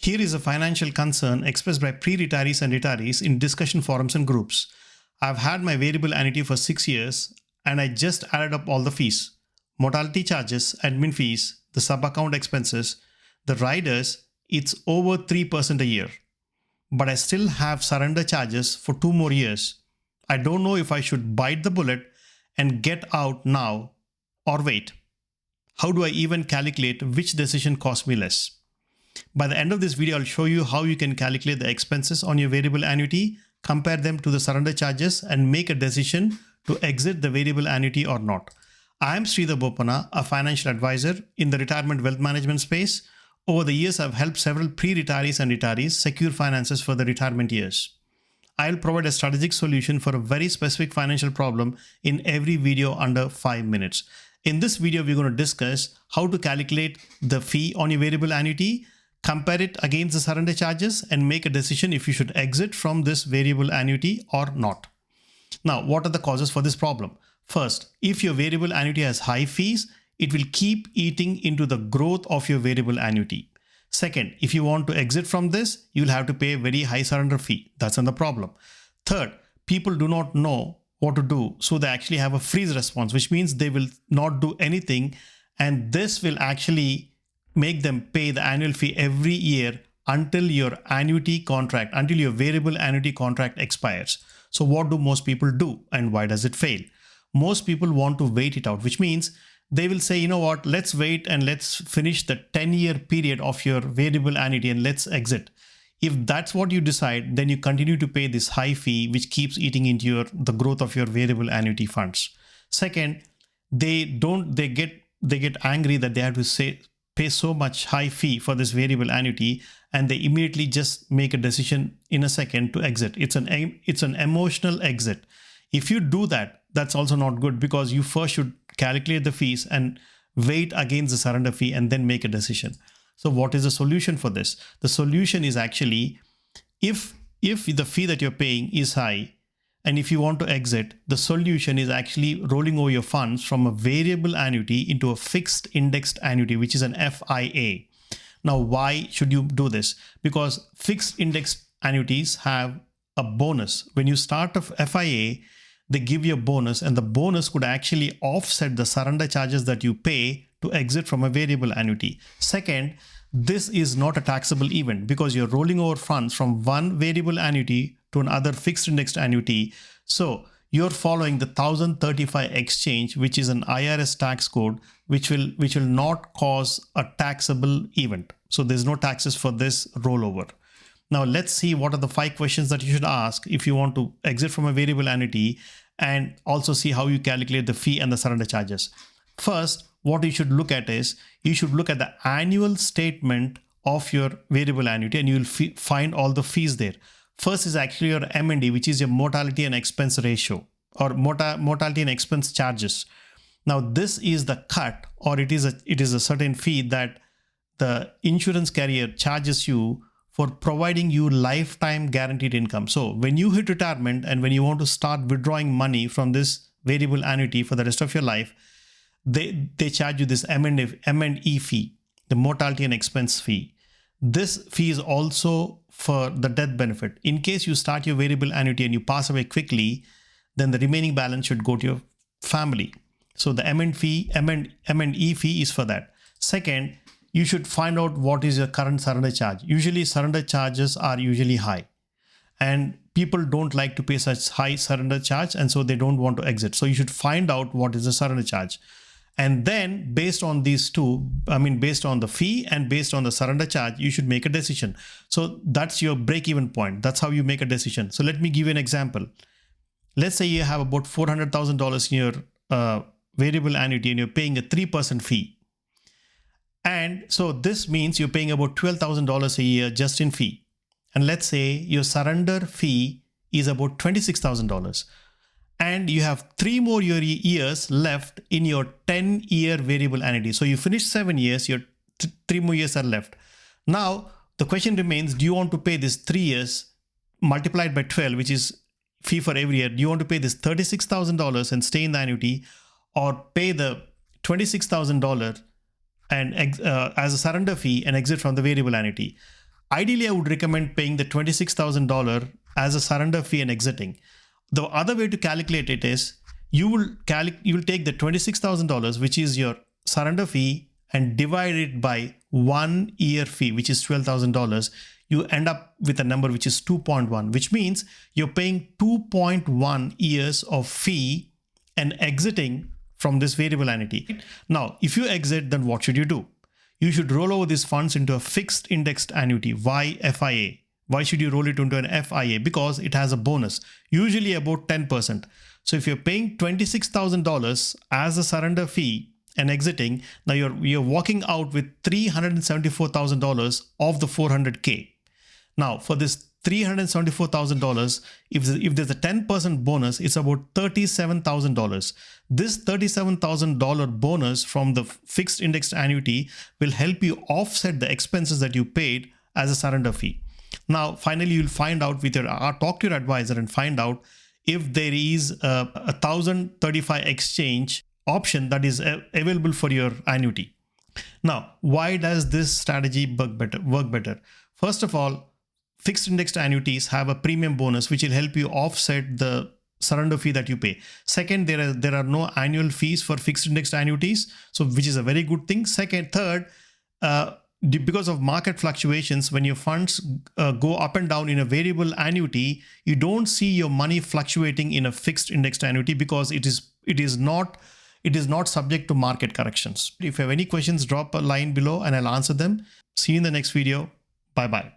Here is a financial concern expressed by pre-retirees and retirees in discussion forums and groups. I've had my variable annuity for 6 years and I just added up all the fees, mortality charges, admin fees, the sub-account expenses, the riders. It's over 3% a year. But I still have surrender charges for 2 more years. I don't know if I should bite the bullet and get out now or wait. How do I even calculate which decision costs me less? By the end of this video, I'll show you how you can calculate the expenses on your variable annuity, compare them to the surrender charges, and make a decision to exit the variable annuity or not. I am Sridhar Bopana, a financial advisor in the retirement wealth management space. Over the years, I've helped several pre-retirees and retirees secure finances for their retirement years. I'll provide a strategic solution for a very specific financial problem in every video under 5 minutes. In this video, we're going to discuss how to calculate the fee on your variable annuity, compare it against the surrender charges, and make a decision if you should exit from this variable annuity or not. Now, what are the causes for this problem? First, if your variable annuity has high fees, it will keep eating into the growth of your variable annuity. Second, if you want to exit from this, you'll have to pay a very high surrender fee. That's another problem. Third, people do not know what to do, so they actually have a freeze response, which means they will not do anything, and this will actually make them pay the annual fee every year until your variable annuity contract expires. So what do most people do, and why does it fail? Most people want to wait it out, which means they will say, you know what, let's wait and let's finish the 10-year period of your variable annuity and let's exit. If that's what you decide, then you continue to pay this high fee, which keeps eating into the growth of your variable annuity funds. Second, they get angry that they have to pay so much high fee for this variable annuity, and they immediately just make a decision in a second to exit. It's an emotional exit. If you do that, that's also not good, because you first should calculate the fees and wait against the surrender fee and then make a decision. So what is the solution for this? The solution is actually, if the fee that you're paying is high and if you want to exit, the solution is actually rolling over your funds from a variable annuity into a fixed indexed annuity, which is an FIA. Now, why should you do this? Because fixed indexed annuities have a bonus. When you start a FIA, they give you a bonus, and the bonus could actually offset the surrender charges that you pay to exit from a variable annuity. Second, this is not a taxable event because you're rolling over funds from one variable annuity to another fixed indexed annuity. So you're following the 1035 exchange, which is an IRS tax code, which will not cause a taxable event. So there's no taxes for this rollover. Now let's see what are the 5 questions that you should ask if you want to exit from a variable annuity, and also see how you calculate the fee and the surrender charges. First, what you should look at is, you should look at the annual statement of your variable annuity, and you will find all the fees there. First is actually your M&E, which is your mortality and expense ratio, or mortality and expense charges. Now this is the cut, or it is a certain fee that the insurance carrier charges you for providing you lifetime guaranteed income. So when you hit retirement and when you want to start withdrawing money from this variable annuity for the rest of your life, they charge you this M&E fee, the mortality and expense fee. This fee is also for the death benefit. In case you start your variable annuity and you pass away quickly, then the remaining balance should go to your family. So the M&E fee is for that. Second, you should find out what is your current surrender charge. Usually surrender charges are usually high, and people don't like to pay such high surrender charge, and so they don't want to exit. So you should find out what is the surrender charge. And then based on these two, based on the fee and based on the surrender charge, you should make a decision. So that's your break-even point. That's how you make a decision. So let me give you an example. Let's say you have about $400,000 in your variable annuity and you're paying a 3% fee. And so this means you're paying about $12,000 a year just in fee. And let's say your surrender fee is about $26,000. And you have 3 more years left in your 10-year variable annuity. So you finished 7 years, your 3 more years are left. Now, the question remains, do you want to pay this 3 years multiplied by 12, which is fee for every year? Do you want to pay this $36,000 and stay in the annuity, or pay the $26,000 and as a surrender fee and exit from the variable annuity? Ideally, I would recommend paying the $26,000 as a surrender fee and exiting. The other way to calculate it is you will take the $26,000, which is your surrender fee, and divide it by 1 year fee, which is $12,000. You end up with a number which is 2.1, which means you're paying 2.1 years of fee and exiting from this variable annuity. Now, if you exit, then what should you do? You should roll over these funds into a fixed indexed annuity, YFIA. Why should you roll it into an FIA? Because it has a bonus, usually about 10%. So if you're paying $26,000 as a surrender fee and exiting, now you're walking out with $374,000 of the $400K. Now for this $374,000, if there's a 10% bonus, it's about $37,000. This $37,000 bonus from the fixed indexed annuity will help you offset the expenses that you paid as a surrender fee. Now, finally, you'll find out talk to your advisor and find out if there is a 1035 exchange option that is available for your annuity. Now, why does this strategy work better? First of all, fixed indexed annuities have a premium bonus which will help you offset the surrender fee that you pay. Second, there are no annual fees for fixed indexed annuities, so which is a very good thing. Third, because of market fluctuations, when your funds go up and down in a variable annuity, you don't see your money fluctuating in a fixed indexed annuity because it is not subject to market corrections. If you have any questions, drop a line below and I'll answer them. See you in the next video. Bye bye.